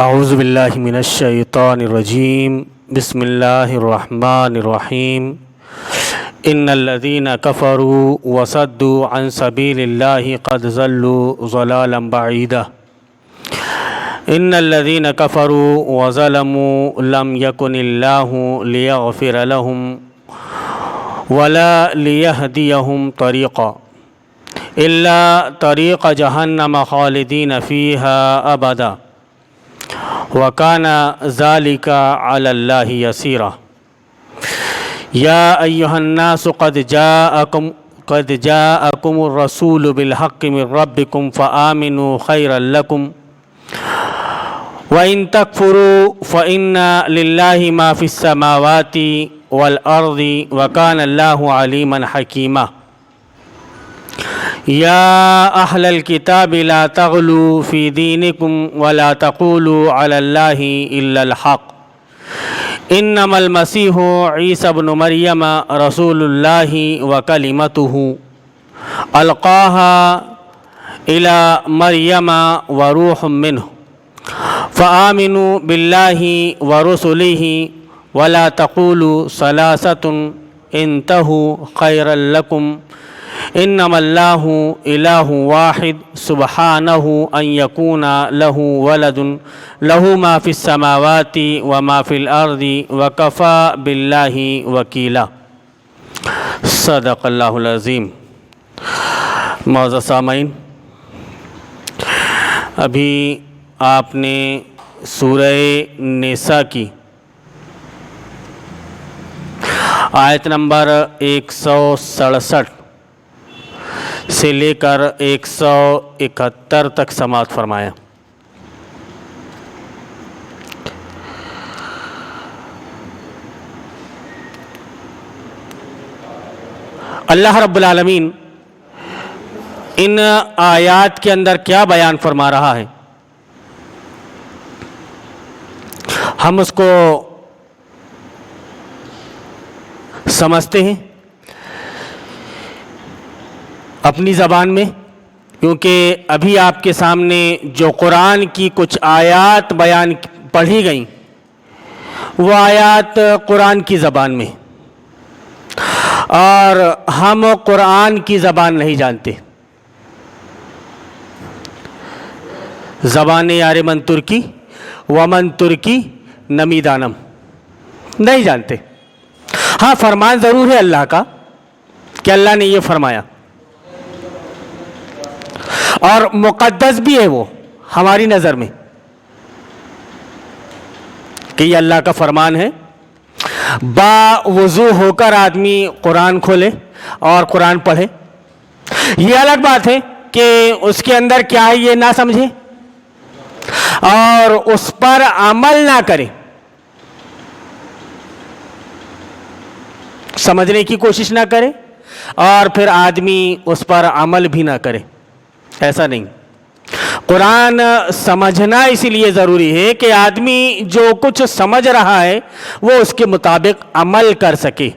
اعوذ باللہ من الشیطان الرجیم بسم اللہ الرحمن الرحیم ان الذین کفروا وصدوا عن سبیل اللہ قد ضلوا ضلالا بعیدا ان الذین کفروا وظلموا لم یکن اللہ لیغفر لهم ولا لیہدیہم طریقا الا طریق جہنم خالدین فیہا ابدا وَكَانَ ذَلِكَ عَلَى اللَّهِ يَسِيرًا يَا أَيُّهَا النَّاسُ قَدْ جَاءَكُمُ الرَّسُولُ بِالْحَقِّ مِنْ رَبِّكُمْ فَآمِنُوا خَيْرًا لَكُمْ وَإِنْ تَكْفُرُوا فَإِنَّ لِلَّهِ مَا فِي السَّمَاوَاتِ وَالْأَرْضِ وَكَانَ اللَّهُ عَلِيمًا حَكِيمًا يا أهل الكتاب لا تغلوا في دينكم ولا تقولوا على الله إلا الحق إنما المسيح عيسى ابن مريم رسول الله وكلمته ألقاها إلى مريم وروح منه فآمنوا بالله ورسله ولا تقولوا ثلاثة انتهوا خيرا لكم انما اللہ الہ واحد سبحانہ ان یکون لہ ولد لہ ما فی السماوات وما فی الارض وکفی باللہ وکیلا۔ صدق اللہ العظیم۔ معزز سامعین، ابھی آپ نے سورہ نساء کی آیت نمبر 167 سے لے کر 171 تک سماعت فرمایا۔ اللہ رب العالمین ان آیات کے اندر کیا بیان فرما رہا ہے، ہم اس کو سمجھتے ہیں اپنی زبان میں، کیونکہ ابھی آپ کے سامنے جو قرآن کی کچھ آیات بیان پڑھی گئیں وہ آیات قرآن کی زبان میں، اور ہم قرآن کی زبان نہیں جانتے۔ زبان یار من ترکی ومن ترکی نمی دانم، نہیں جانتے۔ ہاں، فرمان ضرور ہے اللہ کا کہ اللہ نے یہ فرمایا، اور مقدس بھی ہے وہ ہماری نظر میں کہ یہ اللہ کا فرمان ہے۔ با وضو ہو کر آدمی قرآن کھولے اور قرآن پڑھے، یہ الگ بات ہے کہ اس کے اندر کیا ہے یہ نہ سمجھے اور اس پر عمل نہ کرے، سمجھنے کی کوشش نہ کرے اور پھر آدمی اس پر عمل بھی نہ کرے۔ ایسا نہیں، قرآن سمجھنا اسی لیے ضروری ہے کہ آدمی جو کچھ سمجھ رہا ہے وہ اس کے مطابق عمل کر سکے،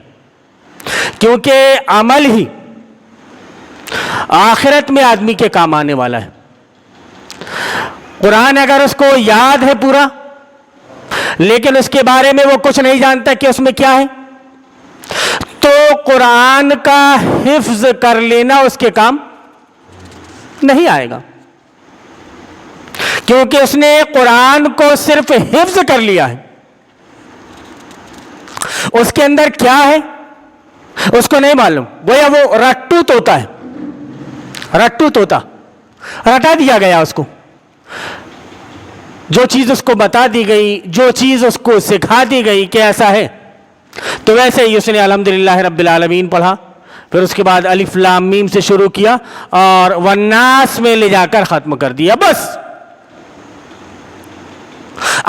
کیونکہ عمل ہی آخرت میں آدمی کے کام آنے والا ہے۔ قرآن اگر اس کو یاد ہے پورا لیکن اس کے بارے میں وہ کچھ نہیں جانتا کہ اس میں کیا ہے، تو قرآن کا حفظ کر لینا اس کے کام نہیں آئے گا، کیونکہ اس نے قرآن کو صرف حفظ کر لیا ہے۔ اس کے اندر کیا ہے اس کو نہیں معلوم، گویا وہ رٹو طوطا ہے، رٹو طوطا، رٹا دیا گیا اس کو، جو چیز اس کو بتا دی گئی، جو چیز اس کو سکھا دی گئی کہ ایسا ہے، تو ویسے ہی اس نے الحمدللہ رب العالمین پڑھا، پھر اس کے بعد الف لام میم سے شروع کیا اور والناس میں لے جا کر ختم کر دیا۔ بس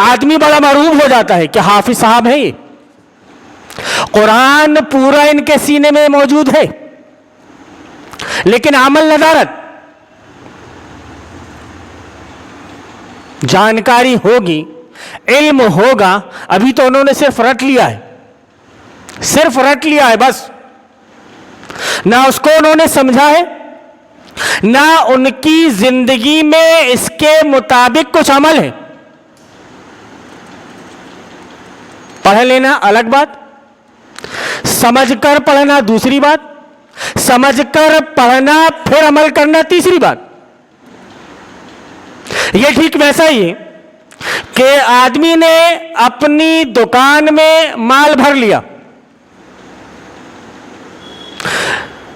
آدمی بڑا مرعوب ہو جاتا ہے کہ حافظ صاحب ہے، یہ قرآن پورا ان کے سینے میں موجود ہے لیکن عمل ندارت، جانکاری ہوگی، علم ہوگا، ابھی تو انہوں نے صرف رٹ لیا ہے، صرف رٹ لیا ہے بس، نہ اس کو انہوں نے سمجھا ہے، نہ ان کی زندگی میں اس کے مطابق کچھ عمل ہے۔ پڑھ لینا الگ بات، سمجھ کر پڑھنا دوسری بات، سمجھ کر پڑھنا پھر عمل کرنا تیسری بات۔ یہ ٹھیک ویسا ہی ہے کہ آدمی نے اپنی دکان میں مال بھر لیا،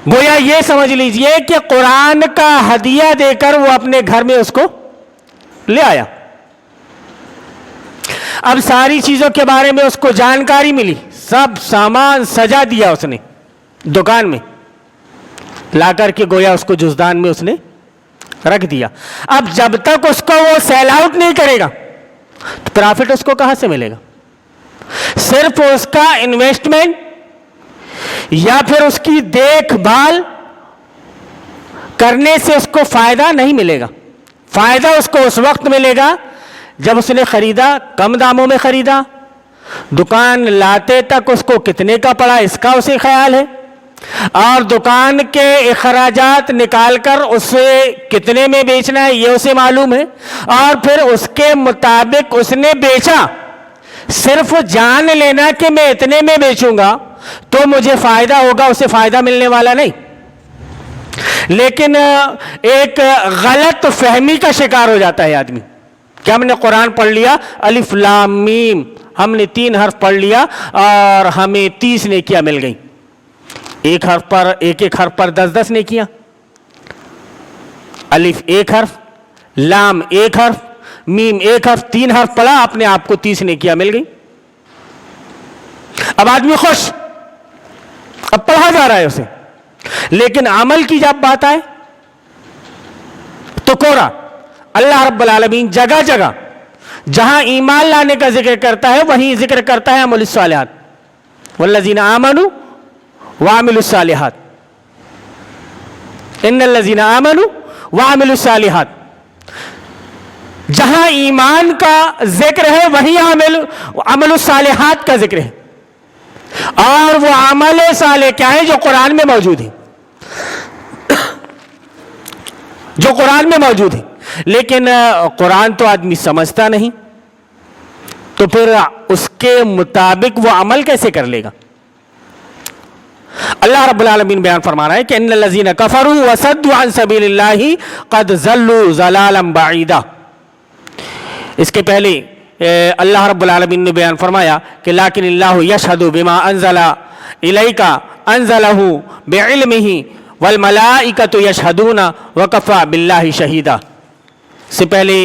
گویا یہ سمجھ لیجئے کہ قرآن کا ہدیہ دے کر وہ اپنے گھر میں اس کو لے آیا۔ اب ساری چیزوں کے بارے میں اس کو جانکاری ملی، سب سامان سجا دیا اس نے دکان میں لا کر کے، گویا اس کو جزدان میں اس نے رکھ دیا۔ اب جب تک اس کو وہ سیل آؤٹ نہیں کرے گا تو پرافٹ اس کو کہاں سے ملے گا؟ صرف اس کا انویسٹمنٹ یا پھر اس کی دیکھ بھال کرنے سے اس کو فائدہ نہیں ملے گا۔ فائدہ اس کو اس وقت ملے گا جب اس نے خریدا، کم داموں میں خریدا، دکان لاتے تک اس کو کتنے کا پڑا اس کا اسے خیال ہے، اور دکان کے اخراجات نکال کر اسے کتنے میں بیچنا ہے یہ اسے معلوم ہے، اور پھر اس کے مطابق اس نے بیچا۔ صرف جان لینا کہ میں اتنے میں بیچوں گا تو مجھے فائدہ ہوگا، اسے فائدہ ملنے والا نہیں، لیکن ایک غلط فہمی کا شکار ہو جاتا ہے آدمی کہ ہم نے قرآن پڑھ لیا، الف لام میم، ہم نے 3 حرف پڑھ لیا اور ہمیں 30 نیکیاں مل گئیں۔ ایک حرف پر 10 نیکیاں، الف 1 حرف، لام 1 حرف، میم 1 حرف، 3 حرف پڑھا، اپنے آپ کو 30 نیکیاں مل گئیں۔ اب آدمی خوش، اب پڑھا جا رہا ہے اسے، لیکن عمل کی جب بات آئے تو کورا۔ اللہ رب العالمین جگہ جگہ جہاں ایمان لانے کا ذکر کرتا ہے وہیں ذکر کرتا ہے عمل الصالحات، والذین آمنوا وعملوا الصالحات، ان الذین آمنوا وعملوا الصالحات۔ جہاں ایمان کا ذکر ہے وہیں عمل الصالحات کا ذکر ہے، اور وہ عمل صالح کیا ہے؟ جو قرآن میں موجود ہے، جو قرآن میں موجود ہے۔ لیکن قرآن تو آدمی سمجھتا نہیں، تو پھر اس کے مطابق وہ عمل کیسے کر لے گا؟ اللہ رب العالمین بیان فرما رہا ہے کہ ان الذین کفروا وصدوا عن سبیل اللہ قد ضلوا ضلالا بعیدا۔ اس کے پہلے اللہ رب العالمین نے بیان فرمایا کہ لیکن اللہ یشہد بما انزل الیک انزلہ بعلمہ والملائکۃ یشہدون وکفی باللہ شہیدا۔ سے پہلے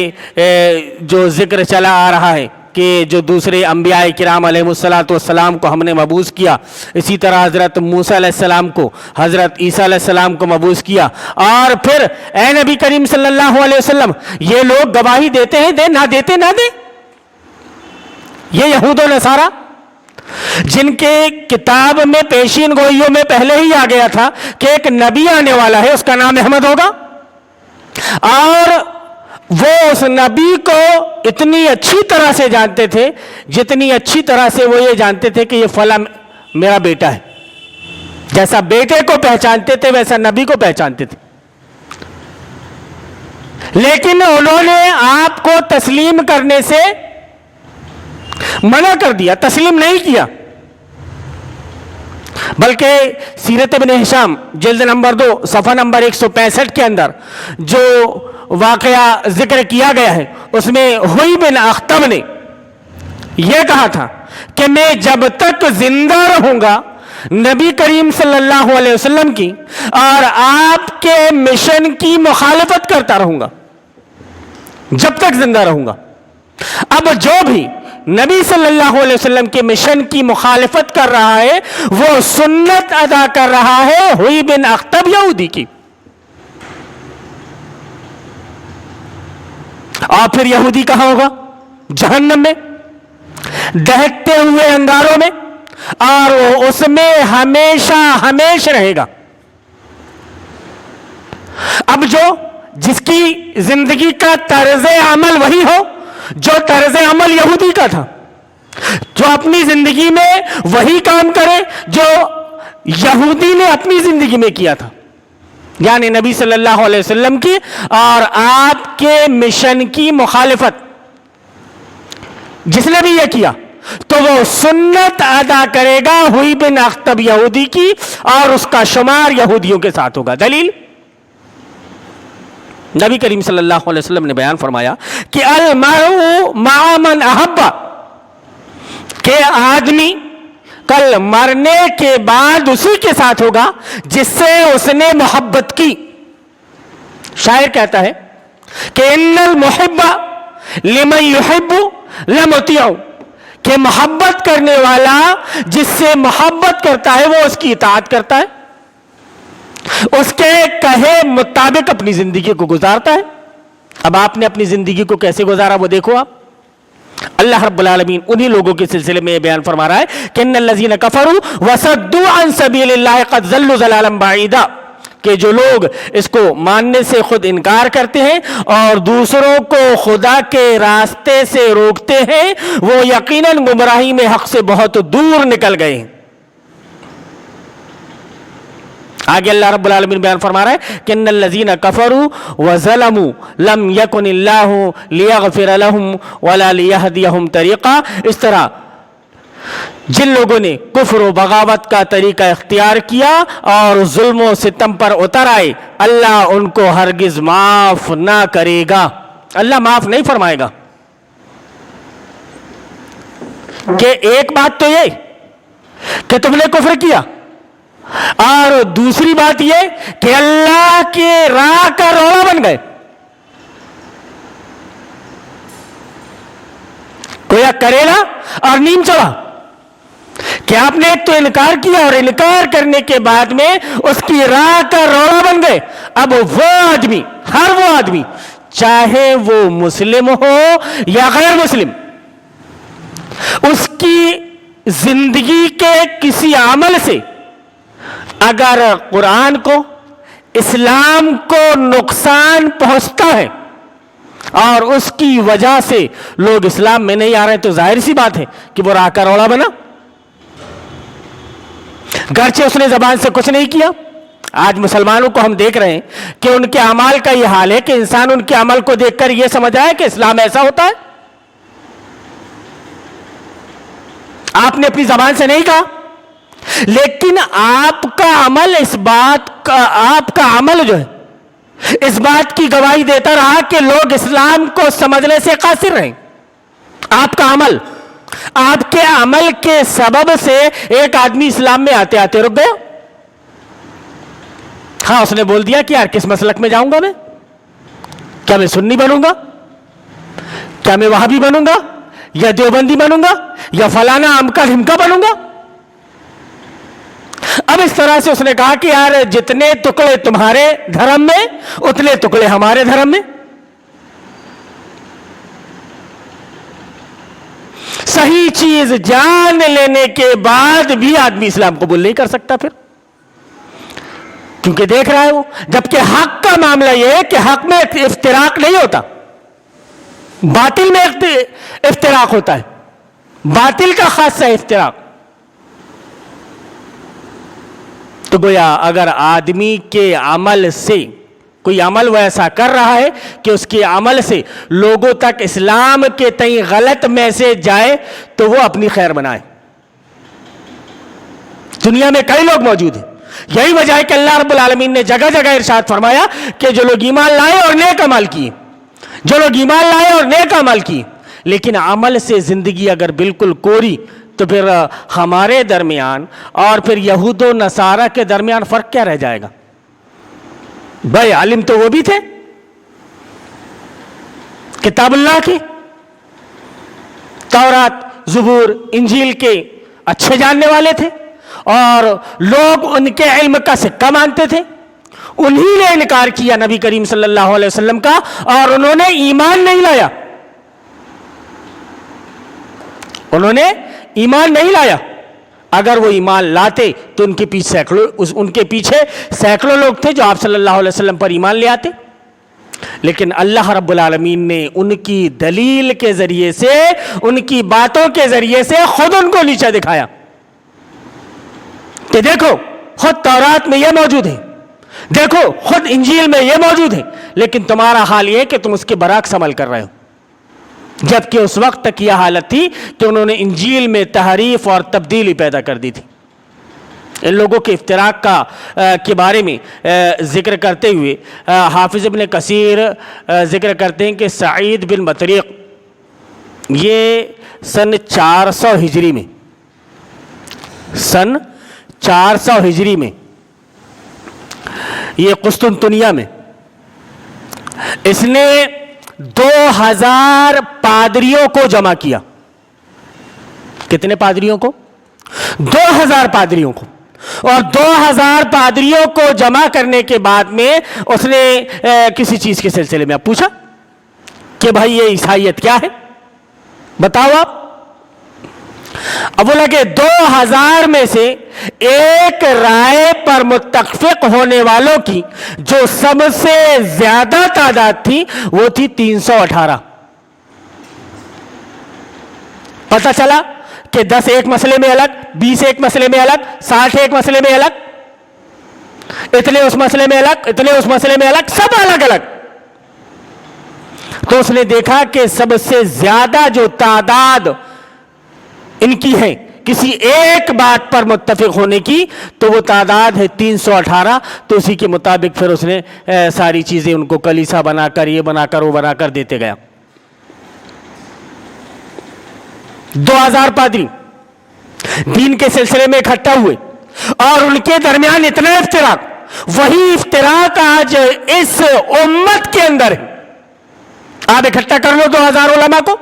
جو ذکر چلا آ رہا ہے کہ جو دوسرے انبیاء کرام علیہ السلام کو ہم نے مبعوث کیا، اسی طرح حضرت موسیٰ علیہ السلام کو، حضرت عیسیٰ علیہ السلام کو مبعوث کیا، اور پھر اے نبی کریم صلی اللہ علیہ وسلم یہ لوگ گواہی دیتے ہیں، دے نہ دیتے نہ دے۔ یہ یہود و نصارہ جن کے کتاب میں پیشین گوئیوں میں پہلے ہی آ گیا تھا کہ ایک نبی آنے والا ہے، اس کا نام احمد ہوگا، اور وہ اس نبی کو اتنی اچھی طرح سے جانتے تھے جتنی اچھی طرح سے وہ یہ جانتے تھے کہ یہ فلاں میرا بیٹا ہے۔ جیسا بیٹے کو پہچانتے تھے ویسا نبی کو پہچانتے تھے، لیکن انہوں نے آپ کو تسلیم کرنے سے منع کر دیا، تسلیم نہیں کیا، بلکہ سیرت ابن ہشام جلد نمبر 2 صفحہ نمبر 165 کے اندر جو واقعہ ذکر کیا گیا ہے اس میں ہوئی بن اخطب نے یہ کہا تھا کہ میں جب تک زندہ رہوں گا نبی کریم صلی اللہ علیہ وسلم کی اور آپ کے مشن کی مخالفت کرتا رہوں گا، جب تک زندہ رہوں گا۔ اب جو بھی نبی صلی اللہ علیہ وسلم کے مشن کی مخالفت کر رہا ہے وہ سنت ادا کر رہا ہے ہوئی بن اخطب یہودی کی، اور پھر یہودی کہاں ہوگا؟ جہنم میں، دہتے ہوئے انگاروں میں، اور وہ اس میں ہمیشہ ہمیشہ رہے گا۔ اب جس کی زندگی کا طرز عمل وہی ہو جو طرز عمل یہودی کا تھا، جو اپنی زندگی میں وہی کام کرے جو یہودی نے اپنی زندگی میں کیا تھا، یعنی نبی صلی اللہ علیہ وسلم کی اور آپ کے مشن کی مخالفت۔ جس نے بھی یہ کیا تو وہ سنت ادا کرے گا ہوئی بن اخطب یہودی کی، اور اس کا شمار یہودیوں کے ساتھ ہوگا۔ دلیل نبی کریم صلی اللہ علیہ وسلم نے بیان فرمایا کہ المرء مع من احب، کہ آدمی کل مرنے کے بعد اسی کے ساتھ ہوگا جس سے اس نے محبت کی۔ شاعر کہتا ہے کہ ان المحب لمن يحب لمطیع، کہ محبت کرنے والا جس سے محبت کرتا ہے وہ اس کی اطاعت کرتا ہے، اس کے کہے مطابق اپنی زندگی کو گزارتا ہے۔ اب آپ نے اپنی زندگی کو کیسے گزارا وہ دیکھو آپ۔ اللہ رب العالمین انہی لوگوں کے سلسلے میں یہ بیان فرما رہا ہے کہ ان الذین کفروا وصدوا عن سبیل اللہ قد ضلوا ضلالا بعیدا، کہ جو لوگ اس کو ماننے سے خود انکار کرتے ہیں اور دوسروں کو خدا کے راستے سے روکتے ہیں، وہ یقیناً گمراہی میں حق سے بہت دور نکل گئے ہیں۔ آگے اللہ رب العالمین بیان فرما رہا ہے کہ ان الذین کفروا وظلموا لم یکن اللہ لیغفر لهم ولا لیہدیہم طریقا، اس طرح جن لوگوں نے کفر و بغاوت کا طریقہ اختیار کیا اور ظلم و ستم پر اتر آئے، اللہ ان کو ہرگز معاف نہ کرے گا، اللہ معاف نہیں فرمائے گا۔ کہ ایک بات تو یہ کہ تم نے کفر کیا، اور دوسری بات یہ کہ اللہ کے راہ کا روڑا بن گئے۔ کوئی کریلا اور نیم چڑھا کہ آپ نے ایک تو انکار کیا اور انکار کرنے کے بعد میں اس کی راہ کا روڑا بن گئے۔ اب وہ آدمی، ہر وہ آدمی، چاہے وہ مسلم ہو یا غیر مسلم، اس کی زندگی کے کسی عمل سے اگر قرآن کو، اسلام کو نقصان پہنچتا ہے اور اس کی وجہ سے لوگ اسلام میں نہیں آ رہے، تو ظاہر سی بات ہے کہ وہ راہ کا روڑا بنا۔ گرچہ اس نے زبان سے کچھ نہیں کیا، آج مسلمانوں کو ہم دیکھ رہے ہیں کہ ان کے اعمال کا یہ حال ہے کہ انسان ان کے عمل کو دیکھ کر یہ سمجھ آئے کہ اسلام ایسا ہوتا ہے۔ آپ نے اپنی زبان سے نہیں کہا، لیکن آپ کا عمل اس بات کا، آپ کا عمل جو ہے اس بات کی گواہی دیتا رہا کہ لوگ اسلام کو سمجھنے سے قاصر رہیں۔ آپ کا عمل، آپ کے عمل کے سبب سے ایک آدمی اسلام میں آتے آتے رک گیا۔ ہاں، اس نے بول دیا کہ یار کس مسلک میں جاؤں گا میں؟ کیا میں سنی بنوں گا؟ کیا میں وہابی بنوں گا یا دیوبندی بنوں گا یا فلانا امکا ڈھمکا بنوں گا؟ اب اس طرح سے اس نے کہا کہ یار جتنے ٹکڑے تمہارے دھرم میں اتنے ٹکڑے ہمارے دھرم میں۔ صحیح چیز جان لینے کے بعد بھی آدمی اسلام قبول نہیں کر سکتا پھر، کیونکہ دیکھ رہا ہے وہ، جبکہ حق کا معاملہ یہ ہے کہ حق میں افتراق نہیں ہوتا، باطل میں افتراق ہوتا ہے، باطل کا خاصہ افتراق۔ تو گویا اگر آدمی کے عمل سے کوئی عمل وہ ایسا کر رہا ہے کہ اس کے عمل سے لوگوں تک اسلام کے تئیں غلط میسج جائے تو وہ اپنی خیر بنائے۔ دنیا میں کئی لوگ موجود ہیں، یہی وجہ ہے کہ اللہ رب العالمین نے جگہ جگہ ارشاد فرمایا کہ جو لوگ ایمان لائے اور نیک عمل کیے، جو لوگ ایمان لائے اور نیک عمل کیے، لیکن عمل سے زندگی اگر بالکل کوری، تو پھر ہمارے درمیان اور پھر یہود و نصارہ کے درمیان فرق کیا رہ جائے گا؟ بھائی عالم تو وہ بھی تھے، کتاب اللہ کی، تورات، زبور، انجیل کے اچھے جاننے والے تھے، اور لوگ ان کے علم کا سکہ مانتے تھے۔ انہی نے انکار کیا نبی کریم صلی اللہ علیہ وسلم کا، اور انہوں نے ایمان نہیں لایا، انہوں نے ایمان نہیں لایا۔ اگر وہ ایمان لاتے تو ان کے پیچھے سینکڑوں لوگ تھے جو آپ صلی اللہ علیہ وسلم پر ایمان لے آتے، لیکن اللہ رب العالمین نے ان کی دلیل کے ذریعے سے، ان کی باتوں کے ذریعے سے خود ان کو نیچا دکھایا کہ دیکھو خود تورات میں یہ موجود ہے، دیکھو خود انجیل میں یہ موجود ہے، لیکن تمہارا حال یہ ہے کہ تم اس کے برعکس عمل کر رہے ہو۔ جبکہ اس وقت تک یہ حالت تھی کہ انہوں نے انجیل میں تحریف اور تبدیلی پیدا کر دی تھی۔ ان لوگوں کے افتراق کے بارے میں ذکر کرتے ہوئے حافظ ابن کثیر ذکر کرتے ہیں کہ سعید بن بطریق یہ سن 400 ہجری میں یہ قسطنطنیہ میں اس نے 2000 پادریوں کو جمع کیا۔ کتنے پادریوں کو؟ 2000 پادریوں کو۔ اور 2000 پادریوں کو جمع کرنے کے بعد میں اس نے کسی چیز کے سلسلے میں پوچھا کہ بھائی یہ عیسائیت کیا ہے، بتاؤ آپ۔ اب بولا کہ 2000 میں سے ایک رائے پر متفق ہونے والوں کی جو سب سے زیادہ تعداد تھی وہ تھی 318۔ پتہ چلا کہ 10 ایک مسئلے میں الگ، 20 ایک مسئلے میں الگ، 60 ایک مسئلے میں الگ، اتنے اس مسئلے میں الگ، اتنے اس مسئلے میں الگ، سب الگ الگ۔ تو اس نے دیکھا کہ سب سے زیادہ جو تعداد ان کی ہے کسی ایک بات پر متفق ہونے کی تو وہ تعداد ہے 318۔ تو اسی کے مطابق پھر اس نے ساری چیزیں ان کو کلیسا بنا کر، یہ بنا کر، وہ بنا کر دیتے گیا۔ 2000 پادری دین کے سلسلے میں اکٹھا ہوئے اور ان کے درمیان اتنا افتراق، وہی افتراق آج اس امت کے اندر ہے۔ آپ اکٹھا کر لو 2000 علماء کو،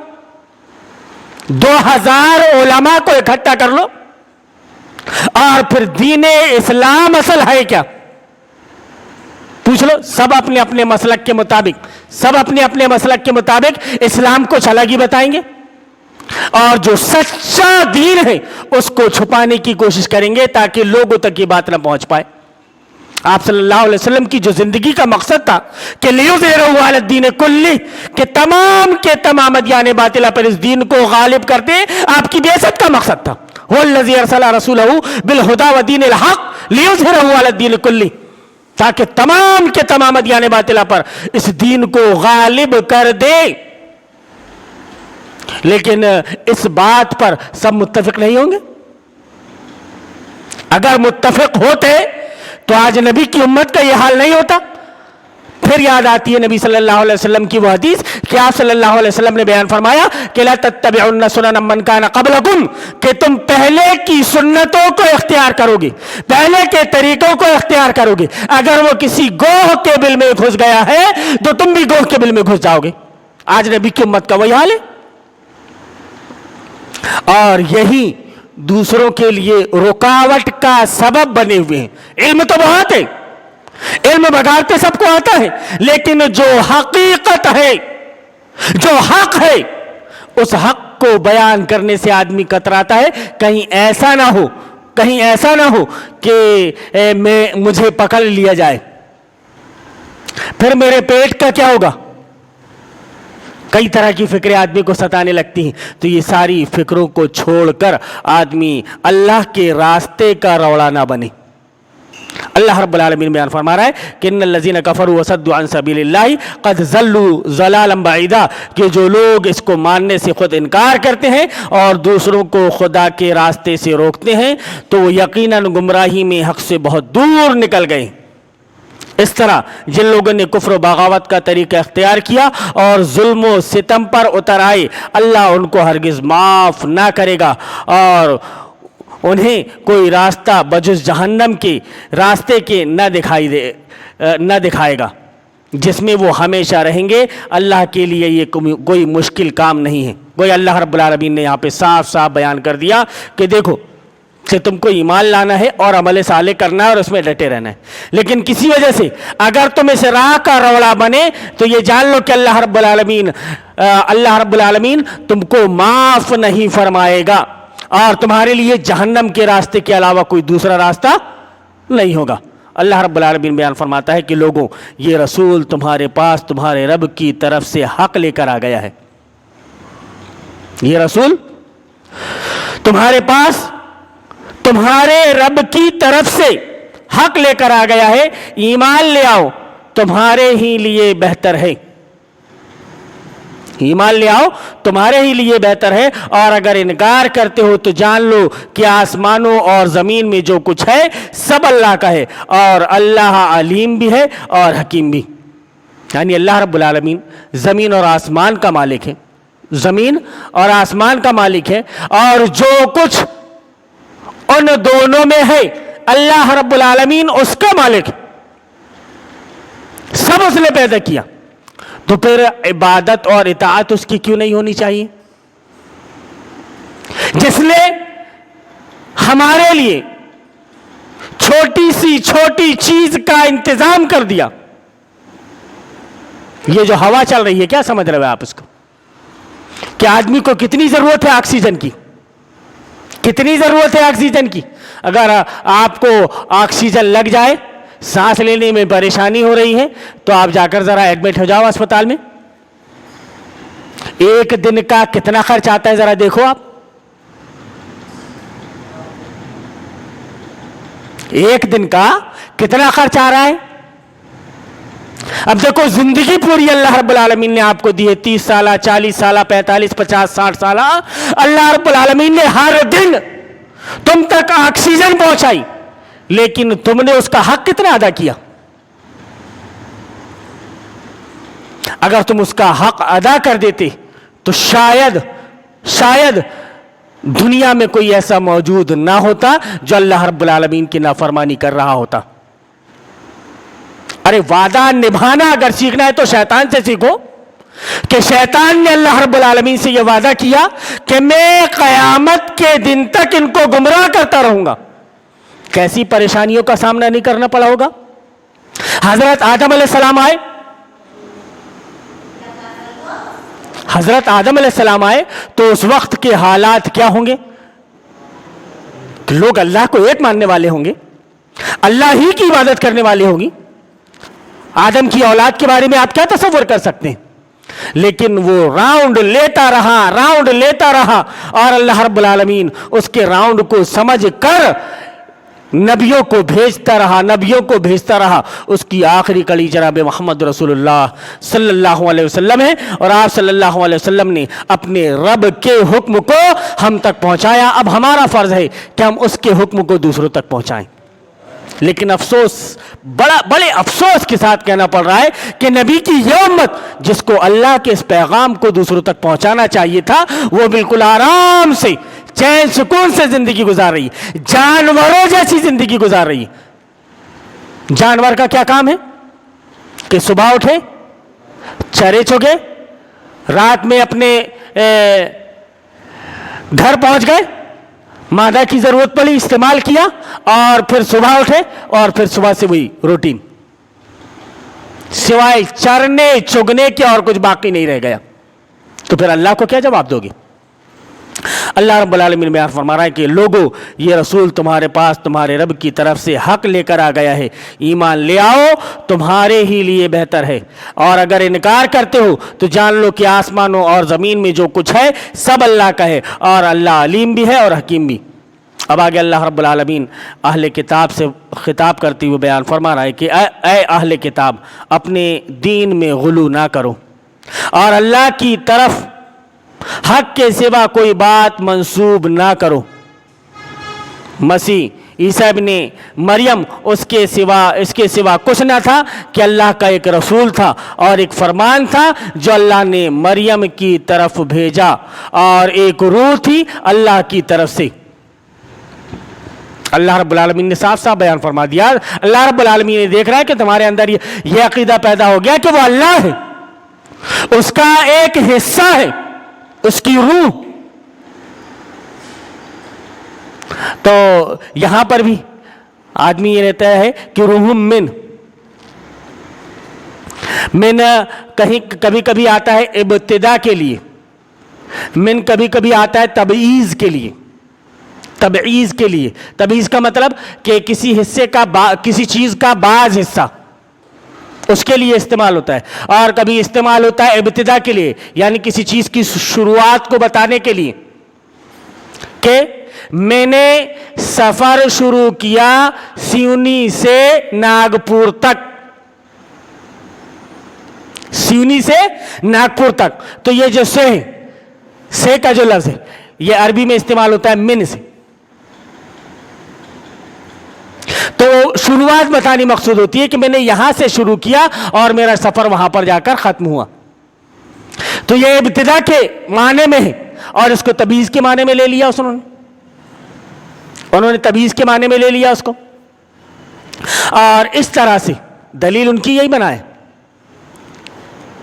2000 علماء کو اکٹھا کر لو اور پھر دین اسلام اصل ہے کیا پوچھ لو۔ سب اپنے اپنے مسلک کے مطابق اسلام کو الگ ہی بتائیں گے، اور جو سچا دین ہے اس کو چھپانے کی کوشش کریں گے تاکہ لوگوں تک یہ بات نہ پہنچ پائے۔ آپ صلی اللہ علیہ وسلم کی جو زندگی کا مقصد تھا کہ لِيُظْهِرَهُ عَلَى الدِّينِ كُلِّهِ، کہ تمام کے تمام ادیان باطلہ پر اس دین کو غالب کر دے، آپ کی بعثت کا مقصد تھا۔ هُوَ الَّذِي أَرْسَلَ رَسُولَهُ بِالْهُدَى وَدِينِ الْحَقِّ لِيُظْهِرَهُ عَلَى الدِّينِ كُلِّهِ، تاکہ تمام کے تمام ادیان باطلہ پر اس دین کو غالب کر دے۔ لیکن اس بات پر سب متفق نہیں ہوں گے۔ اگر متفق ہوتے تو آج نبی کی امت کا یہ حال نہیں ہوتا۔ پھر یاد آتی ہے نبی صلی اللہ علیہ وسلم کی وہ حدیث کہ آپ صلی اللہ علیہ وسلم نے بیان فرمایا کہ لا تتبعن سنن من کان قبلکم، کہ تم پہلے کی سنتوں کو اختیار کرو گے، پہلے کے طریقوں کو اختیار کرو گے۔ اگر وہ کسی گوہ کے بل میں گھس گیا ہے تو تم بھی گوہ کے بل میں گھس جاؤ گے۔ آج نبی کی امت کا وہی حال ہے، اور یہی دوسروں کے لیے رکاوٹ کا سبب بنے ہوئے ہیں۔ علم تو بہت ہے، علم بگاڑتے سب کو آتا ہے، لیکن جو حقیقت ہے، جو حق ہے، اس حق کو بیان کرنے سے آدمی کتراتا ہے۔ کہیں ایسا نہ ہو کہ مجھے پکڑ لیا جائے، پھر میرے پیٹ کا کیا ہوگا؟ کئی طرح کی فکریں آدمی کو ستانے لگتی ہیں۔ تو یہ ساری فکروں کو چھوڑ کر آدمی اللہ کے راستے کا روڑا نہ بنے۔ اللہ رب العالمین بیان فرما رہا ہے کہ ان الذین کفروا وصدوا عن سبیل اللہ قد ضلوا ضلالا بعیدا، کہ جو لوگ اس کو ماننے سے خود انکار کرتے ہیں اور دوسروں کو خدا کے راستے سے روکتے ہیں تو وہ یقیناً گمراہی میں حق سے بہت دور نکل گئے۔ اس طرح جن لوگوں نے کفر و بغاوت کا طریقہ اختیار کیا اور ظلم و ستم پر اتر آئے، اللہ ان کو ہرگز معاف نہ کرے گا اور انہیں کوئی راستہ بجز جہنم کے راستے کے نہ دکھائے گا جس میں وہ ہمیشہ رہیں گے۔ اللہ کے لیے یہ کوئی مشکل کام نہیں ہے۔ کوئی اللہ رب العالمین نے یہاں پہ صاف صاف بیان کر دیا کہ دیکھو کہ تم کو ایمان لانا ہے اور عمل صالح کرنا ہے اور اس میں ڈٹے رہنا ہے، لیکن کسی وجہ سے اگر تم اس راہ کا روڑا بنے تو یہ جان لو کہ اللہ رب العالمین تم کو معاف نہیں فرمائے گا اور تمہارے لیے جہنم کے راستے کے علاوہ کوئی دوسرا راستہ نہیں ہوگا۔ اللہ رب العالمین بیان فرماتا ہے کہ لوگوں، یہ رسول تمہارے پاس تمہارے رب کی طرف سے حق لے کر آ گیا ہے۔ یہ رسول تمہارے پاس تمہارے رب کی طرف سے حق لے کر آ گیا ہے، ایمان لے آؤ، تمہارے ہی لیے بہتر ہے۔ ایمان لے آؤ تمہارے ہی لیے بہتر ہے، اور اگر انکار کرتے ہو تو جان لو کہ آسمانوں اور زمین میں جو کچھ ہے سب اللہ کا ہے، اور اللہ علیم بھی ہے اور حکیم بھی۔ یعنی اللہ رب العالمین زمین اور آسمان کا مالک ہے، زمین اور آسمان کا مالک ہے، اور جو کچھ ان دونوں میں ہے اللہ رب العالمین اس کا مالک ہے، سب اس نے پیدا کیا۔ تو پھر عبادت اور اطاعت اس کی کیوں نہیں ہونی چاہیے؟ جس نے ہمارے لیے چھوٹی سی چھوٹی چیز کا انتظام کر دیا۔ یہ جو ہوا چل رہی ہے کیا سمجھ رہے ہو آپ اس کو؟ کہ آدمی کو کتنی ضرورت ہے آکسیجن کی، کتنی ضرورت ہے آکسیجن کی؟ اگر آپ کو آکسیجن لگ جائے، سانس لینے میں پریشانی ہو رہی ہے، تو آپ جا کر ذرا ایڈمٹ ہو جاؤ اسپتال میں۔ ایک دن کا کتنا خرچ آتا ہے ذرا دیکھو آپ، ایک دن کا کتنا خرچ آ رہا ہے۔ اب دیکھو زندگی پوری اللہ رب العالمین نے آپ کو دی ہے، 30 سالہ 40 سالہ 45 50 60 سالہ، اللہ رب العالمین نے ہر دن تم تک آکسیجن پہنچائی، لیکن تم نے اس کا حق کتنا ادا کیا؟ اگر تم اس کا حق ادا کر دیتے تو شاید دنیا میں کوئی ایسا موجود نہ ہوتا جو اللہ رب العالمین کی نافرمانی کر رہا ہوتا۔ ارے وعدہ نبھانا اگر سیکھنا ہے تو شیطان سے سیکھو، کہ شیطان نے اللہ رب العالمین سے یہ وعدہ کیا کہ میں قیامت کے دن تک ان کو گمراہ کرتا رہوں گا۔ کیسی پریشانیوں کا سامنا نہیں کرنا پڑا ہوگا۔ حضرت آدم علیہ السلام آئے، حضرت آدم علیہ السلام آئے تو اس وقت کے حالات کیا ہوں گے؟ لوگ اللہ کو ایک ماننے والے ہوں گے، اللہ ہی کی عبادت کرنے والے ہوں گی۔ آدم کی اولاد کے بارے میں آپ کیا تصور کر سکتے ہیں؟ لیکن وہ راؤنڈ لیتا رہا اور اللہ رب العالمین اس کے راؤنڈ کو سمجھ کر نبیوں کو بھیجتا رہا۔ اس کی آخری کڑی جناب محمد رسول اللہ صلی اللہ علیہ وسلم ہے، اور آپ صلی اللہ علیہ وسلم نے اپنے رب کے حکم کو ہم تک پہنچایا۔ اب ہمارا فرض ہے کہ ہم اس کے حکم کو دوسروں تک پہنچائیں۔ لیکن افسوس، بڑے افسوس کے ساتھ کہنا پڑ رہا ہے کہ نبی کی یہ امت جس کو اللہ کے اس پیغام کو دوسروں تک پہنچانا چاہیے تھا، وہ بالکل آرام سے چین سکون سے زندگی گزار رہی ہے، جانوروں جیسی زندگی گزار رہی ہے۔ جانور کا کیا کام ہے کہ صبح اٹھے، چرے چگے، رات میں اپنے گھر پہنچ گئے، مادہ کی ضرورت پڑی استعمال کیا، اور پھر صبح اٹھے اور پھر صبح سے وہی روٹین، سوائے چرنے چگنے کے اور کچھ باقی نہیں رہ گیا۔ تو پھر اللہ کو کیا جواب دو گے؟ اللہ رب العالمین بیان فرما رہا ہے کہ لوگو یہ رسول تمہارے پاس تمہارے رب کی طرف سے حق لے کر آ گیا ہے، ایمان لے آؤ تمہارے ہی لیے بہتر ہے، اور اگر انکار کرتے ہو تو جان لو کہ آسمانوں اور زمین میں جو کچھ ہے سب اللہ کا ہے، اور اللہ علیم بھی ہے اور حکیم بھی۔ اب آگے اللہ رب العالمین اہل کتاب سے خطاب کرتے ہوئے بیان فرما رہا ہے کہ اے اہل کتاب، اپنے دین میں غلو نہ کرو، اور اللہ کی طرف حق کے سوا کوئی بات منسوب نہ کرو۔ مسیح عیسیٰ ابن مریم اس کے سوا کچھ نہ تھا کہ اللہ کا ایک رسول تھا اور ایک فرمان تھا جو اللہ نے مریم کی طرف بھیجا، اور ایک روح تھی اللہ کی طرف سے۔ اللہ رب العالمین نے صاف صاف بیان فرما دیا، اللہ رب العالمین نے دیکھ رہا ہے کہ تمہارے اندر یہ عقیدہ پیدا ہو گیا کہ وہ اللہ ہے، اس کا ایک حصہ ہے، اس کی روح۔ تو یہاں پر بھی آدمی یہ رہتا ہے کہ روح من کہیں کبھی کبھی آتا ہے ابتدا کے لیے، من کبھی کبھی آتا ہے تبعیض کے لیے۔ تبعیض کا مطلب کہ کسی حصے کا کسی چیز کا بعض حصہ اس کے لیے استعمال ہوتا ہے، اور کبھی استعمال ہوتا ہے ابتدا کے لیے، یعنی کسی چیز کی شروعات کو بتانے کے لیے، کہ میں نے سفر شروع کیا سیونی سے ناگپور تک، سیونی سے ناگپور تک. تو یہ جو سے کا جو لفظ ہے یہ عربی میں استعمال ہوتا ہے من سے. تو شروعات بتانی مقصود ہوتی ہے کہ میں نے یہاں سے شروع کیا اور میرا سفر وہاں پر جا کر ختم ہوا. تو یہ ابتدا کے معنی میں ہے اور اس کو تبعیض کے معنی میں لے لیا انہوں نے تبعیض کے معنی میں لے لیا اس کو. اور اس طرح سے دلیل ان کی یہی بنائے,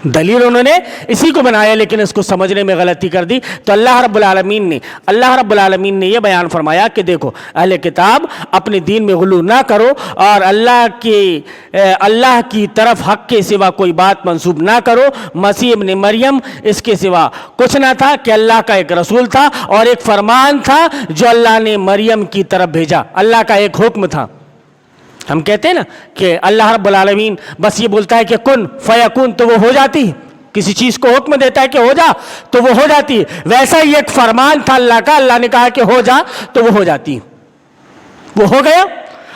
دلیل انہوں نے اسی کو بنایا, لیکن اس کو سمجھنے میں غلطی کر دی. تو اللہ رب العالمین نے یہ بیان فرمایا کہ دیکھو اہل کتاب اپنے دین میں غلو نہ کرو اور اللہ کی طرف حق کے سوا کوئی بات منسوب نہ کرو. مسیح ابن مریم اس کے سوا کچھ نہ تھا کہ اللہ کا ایک رسول تھا اور ایک فرمان تھا جو اللہ نے مریم کی طرف بھیجا. اللہ کا ایک حکم تھا. ہم کہتے ہیں نا کہ اللہ رب العالمین بس یہ بولتا ہے کہ کن فیکون تو وہ ہو جاتی ہے, کسی چیز کو حکم دیتا ہے کہ ہو جا تو وہ ہو جاتی ہے. ویسا ہی ایک فرمان تھا اللہ کا, اللہ نے کہا کہ ہو جا تو وہ ہو جاتی ہے, وہ ہو گیا.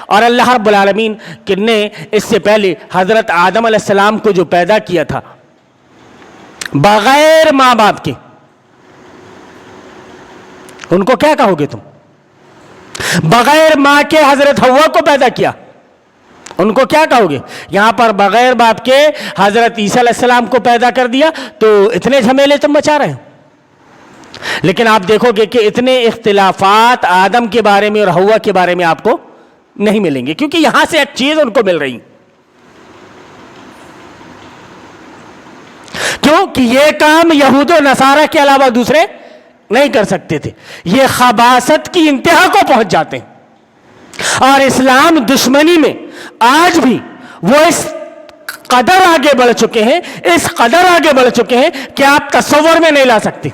اور اللہ رب العالمین نے اس سے پہلے حضرت آدم علیہ السلام کو جو پیدا کیا تھا بغیر ماں باپ کے, ان کو کیا کہو گے تم؟ بغیر ماں کے حضرت حوا کو پیدا کیا, ان کو کیا کہو گے؟ یہاں پر بغیر باپ کے حضرت عیسیٰ علیہ السلام کو پیدا کر دیا, تو اتنے جھمیلے تم مچا رہے ہیں. لیکن آپ دیکھو گے کہ اتنے اختلافات آدم کے بارے میں اور حوا کے بارے میں آپ کو نہیں ملیں گے, کیونکہ یہاں سے ایک چیز ان کو مل رہی. کیوں کہ یہ کام یہود و نصارہ کے علاوہ دوسرے نہیں کر سکتے تھے. یہ خباثت کی انتہا کو پہنچ جاتے ہیں. اور اسلام دشمنی میں آج بھی وہ اس قدر آگے بڑھ چکے ہیں, اس قدر آگے بڑھ چکے ہیں کہ آپ تصور میں نہیں لا سکتے.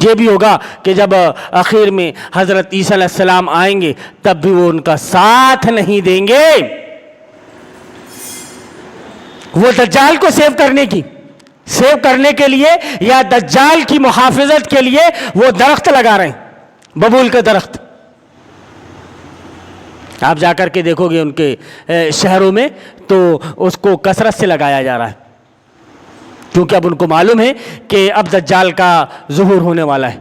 یہ بھی ہوگا کہ جب آخر میں حضرت عیسیٰ علیہ السلام آئیں گے تب بھی وہ ان کا ساتھ نہیں دیں گے. وہ دجال کو سیو کرنے کے لیے یا دجال کی محافظت کے لیے وہ درخت لگا رہے ہیں, ببول کا درخت. آپ جا کر کے دیکھو گے ان کے شہروں میں تو اس کو کثرت سے لگایا جا رہا ہے, کیونکہ اب ان کو معلوم ہے کہ اب دجال کا ظہور ہونے والا ہے.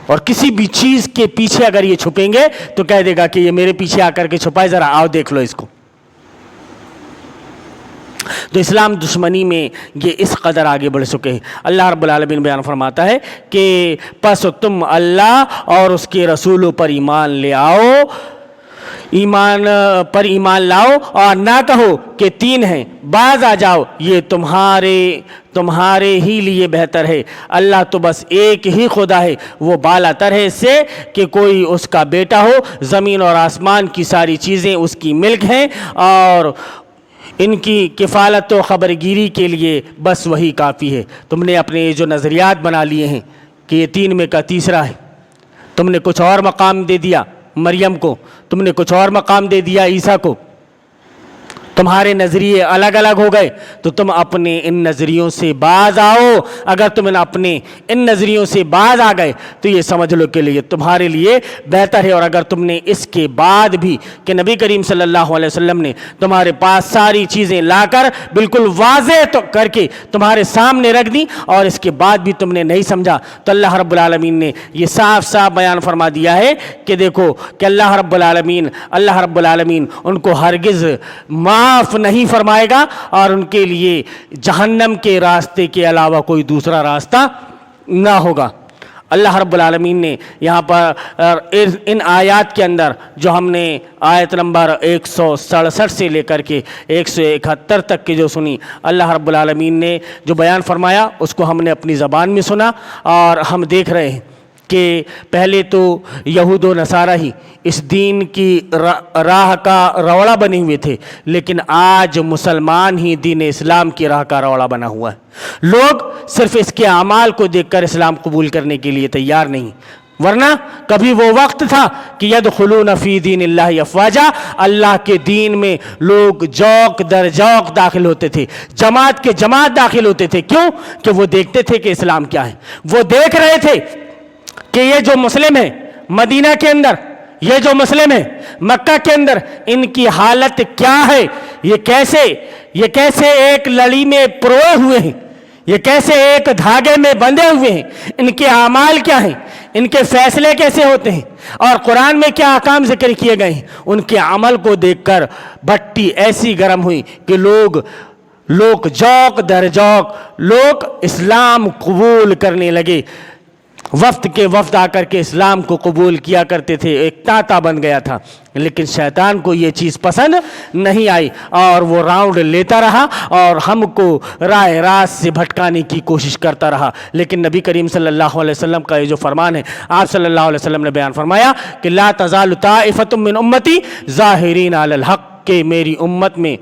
اور کسی بھی چیز کے پیچھے اگر یہ چھپیں گے تو کہہ دے گا کہ یہ میرے پیچھے آ کر کے چھپائے, ذرا آؤ دیکھ لو اس کو. تو اسلام دشمنی میں یہ اس قدر آگے بڑھ چکے ہیں. اللہ رب العالمین بیان فرماتا ہے کہ پس تم اللہ اور اس کے رسولوں پر ایمان لاؤ اور نہ کہو کہ تین ہیں, باز آ جاؤ, یہ تمہارے ہی لیے بہتر ہے. اللہ تو بس ایک ہی خدا ہے, وہ بالا تر ہے اس سے کہ کوئی اس کا بیٹا ہو. زمین اور آسمان کی ساری چیزیں اس کی ملک ہیں اور ان کی کفالت و خبرگیری کے لیے بس وہی کافی ہے. تم نے اپنے جو نظریات بنا لیے ہیں کہ یہ تین میں کا تیسرا ہے, تم نے کچھ اور مقام دے دیا مریم کو, تم نے کچھ اور مقام دے دیا عیسیٰ کو, تمہارے نظریے الگ الگ ہو گئے. تو تم اپنے ان نظریوں سے باز آؤ. اگر تم اپنے ان نظریوں سے باز آ گئے تو یہ سمجھ لو کہ یہ تمہارے لیے بہتر ہے. اور اگر تم نے اس کے بعد بھی کہ نبی کریم صلی اللہ علیہ وسلم نے تمہارے پاس ساری چیزیں لا کر بالکل واضح تو کر کے تمہارے سامنے رکھ دی اور اس کے بعد بھی تم نے نہیں سمجھا, تو اللہ رب العالمین نے یہ صاف صاف بیان فرما دیا ہے کہ دیکھو کہ اللہ رب العالمین ان کو ہرگز معاف نہیں فرمائے گا اور ان کے لیے جہنم کے راستے کے علاوہ کوئی دوسرا راستہ نہ ہوگا. اللہ رب العالمین نے یہاں پر ان آیات کے اندر جو ہم نے آیت نمبر 167 سے لے کر کے 171 تک کی جو سنی, اللہ رب العالمین نے جو بیان فرمایا اس کو ہم نے اپنی زبان میں سنا. اور ہم دیکھ رہے ہیں کہ پہلے تو یہود و نصارہ ہی اس دین کی راہ کا روڑا بنے ہوئے تھے, لیکن آج مسلمان ہی دین اسلام کی راہ کا روڑا بنا ہوا ہے. لوگ صرف اس کے اعمال کو دیکھ کر اسلام قبول کرنے کے لیے تیار نہیں, ورنہ کبھی وہ وقت تھا کہ یدخلون فی دین اللہ افواجا, اللہ کے دین میں لوگ جوق در جوق داخل ہوتے تھے, جماعت کے جماعت داخل ہوتے تھے. کیوں کہ وہ دیکھتے تھے کہ اسلام کیا ہے. وہ دیکھ رہے تھے کہ یہ جو مسلم ہے مدینہ کے اندر, یہ جو مسلم ہیں مکہ کے اندر، ان کی حالت کیا ہے؟ یہ کیسے ایک لڑی میں پروئے ہوئے ہیں، یہ کیسے ایک دھاگے میں بندھے ہوئے ہیں، ان کے اعمال کیا ہیں، ان کے فیصلے کیسے ہوتے ہیں، اور قرآن میں کیا احکام ذکر کیے گئے ہیں۔ ان کے عمل کو دیکھ کر بھٹی ایسی گرم ہوئی کہ لوگ جوق در جوق لوگ اسلام قبول کرنے لگے، وفد کے وفد آ کر کے اسلام کو قبول کیا کرتے تھے، ایک تانتا بن گیا تھا۔ لیکن شیطان کو یہ چیز پسند نہیں آئی اور وہ راؤنڈ لیتا رہا اور ہم کو راہ راست سے بھٹکانے کی کوشش کرتا رہا۔ لیکن نبی کریم صلی اللہ علیہ وسلم کا یہ جو فرمان ہے، آپ صلی اللہ علیہ وسلم نے بیان فرمایا کہ لا تزال طائفۃ من امتی ظاہرین علی الحق، کہ میری امت میں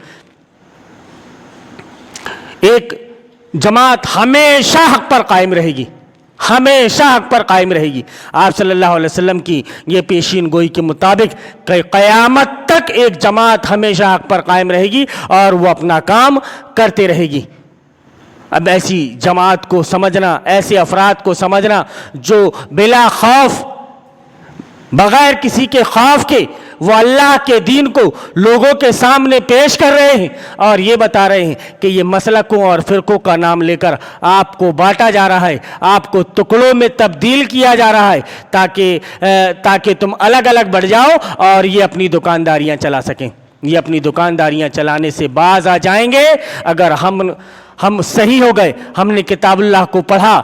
ایک جماعت ہمیشہ حق پر قائم رہے گی، ہمیشہ حق پر قائم رہے گی۔ آپ صلی اللہ علیہ وسلم کی یہ پیشین گوئی کے مطابق کہ قیامت تک ایک جماعت ہمیشہ حق پر قائم رہے گی اور وہ اپنا کام کرتے رہے گی۔ اب ایسی جماعت کو سمجھنا، ایسے افراد کو سمجھنا جو بلا خوف، بغیر کسی کے خوف کے وہ اللہ کے دین کو لوگوں کے سامنے پیش کر رہے ہیں اور یہ بتا رہے ہیں کہ یہ مسلکوں اور فرقوں کا نام لے کر آپ کو بانٹا جا رہا ہے، آپ کو ٹکڑوں میں تبدیل کیا جا رہا ہے تاکہ تم الگ الگ بڑھ جاؤ اور یہ اپنی دکانداریاں چلا سکیں۔ یہ اپنی دکانداریاں چلانے سے باز آ جائیں گے اگر ہم صحیح ہو گئے، ہم نے کتاب اللہ کو پڑھا،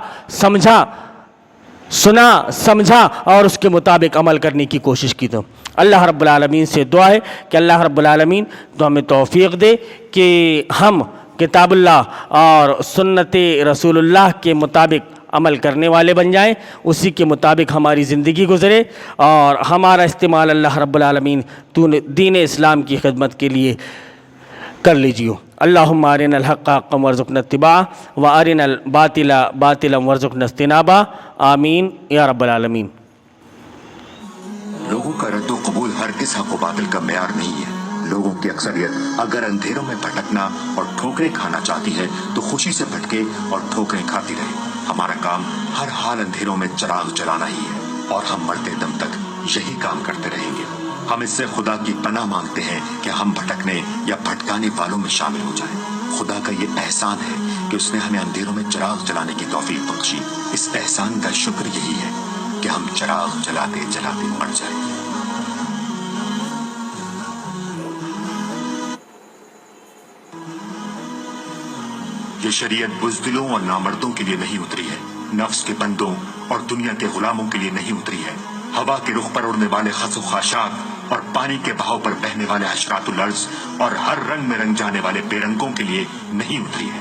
سنا سمجھا اور اس کے مطابق عمل کرنے کی کوشش کی۔ تو اللہ رب العالمین سے دعا ہے کہ اللہ رب العالمین تو ہمیں توفیق دے کہ ہم کتاب اللہ اور سنت رسول اللہ کے مطابق عمل کرنے والے بن جائیں، اسی کے مطابق ہماری زندگی گزرے اور ہمارا استعمال اللہ رب العالمین تو نے دین اسلام کی خدمت کے لیے کر لیجیے۔ اللہم ارنا الحق حقا وارزقنا اتباعہ وارنا الباطل باطلا وارزقنا اجتنابہ، آمین یا رب العالمین۔ لوگوں کا رد و قبول ہرگز حق و باطل کا معیار نہیں ہے۔ لوگوں کی اکثریت اگر اندھیروں میں بھٹکنا اور ٹھوکریں کھانا چاہتی ہے تو خوشی سے بھٹکے اور ٹھوکریں کھاتی رہے۔ ہمارا کام ہر حال اندھیروں میں چراغ جلانا ہی ہے اور ہم مرتے دم تک یہی کام کرتے رہیں گے۔ ہم اس سے خدا کی پناہ مانگتے ہیں کہ ہم بھٹکنے یا بھٹکانے والوں میں شامل ہو جائیں۔ خدا کا یہ احسان ہے کہ اس نے ہمیں اندھیروں میں چراغ جلانے کی توفیق بخشی۔ اس احسان کا شکر یہی ہے کہ ہم چراغ جلاتے جلاتے مر جائیں۔ یہ شریعت بزدلوں اور نامردوں کے لیے نہیں اتری ہے، نفس کے بندوں اور دنیا کے غلاموں کے لیے نہیں اتری ہے، ہوا کے رخ پر اڑنے والے خس و خاشاک اور پانی کے بہاؤ پر بہنے والے حشرات الارض اور ہر رنگ میں رنگ جانے والے بے رنگوں کے لیے نہیں اتری ہے۔